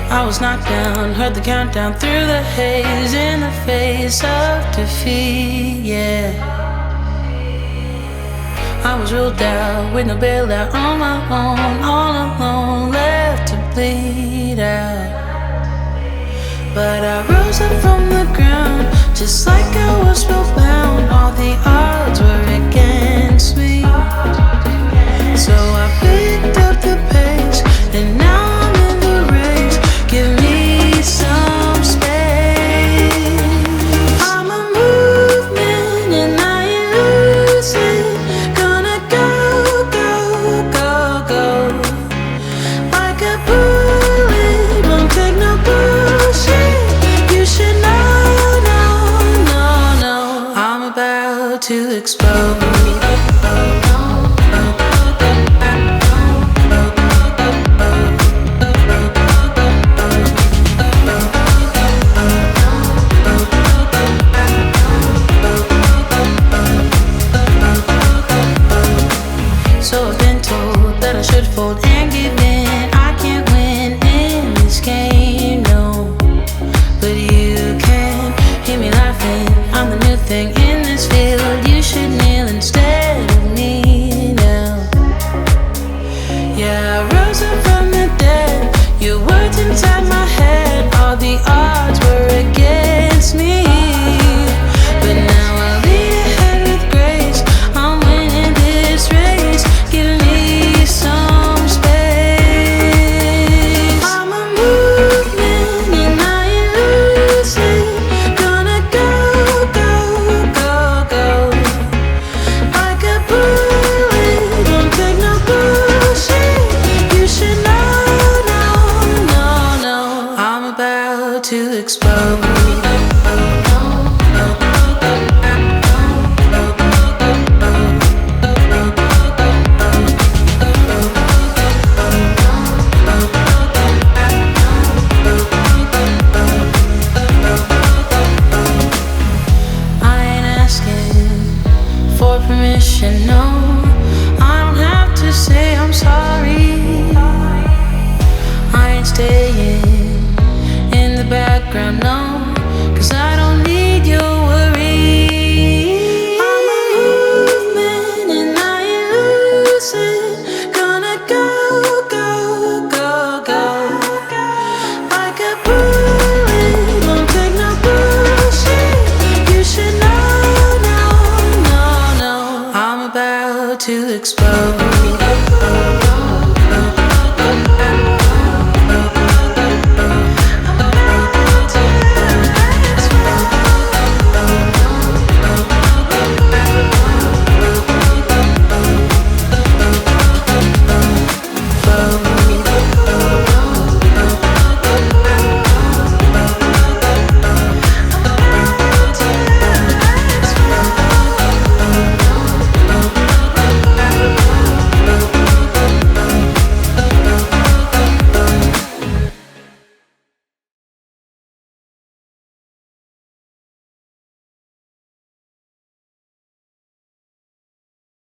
I was knocked down, heard the countdown through the haze, in the face of defeat, yeah. I was ruled out with no bailout, on my own, all alone, left to bleed out. But I rose up from the ground, just like I was spellbound. All the odds were against me, so I picked up the pace, and now I'm in the race. Give me some space. I'm a movement and I ain't losing. Gonna go, go, go, go. Like a bullet, won't take no bullshit. You should know, no, no, no. I'm about to explode. So I've been told that I should fold and give in. I can't win in this game, no. But you can hear me laughing. I'm the new thing in this field. You should kneel instead of me now. Yeah, I rose up from the dead. Your words inside my head. All the odds were against me, but now I'll lead ahead with grace. I'm winning this race. Give me some space. I'm a movement and I ain't losing. Gonna go, go, go, go. Like a bullet, don't take no bullshit. You should know, no, no, no. I'm about to explode. For permission, no, I don't have to say I'm sorry. I ain't staying in the background, no, 'cause I don't need your worry. I'm a movement and I ain't losing. Gonna go, go, go, go. Like a bullet, won't take no bullshit. You should know, no, no, no. I'm about to explode.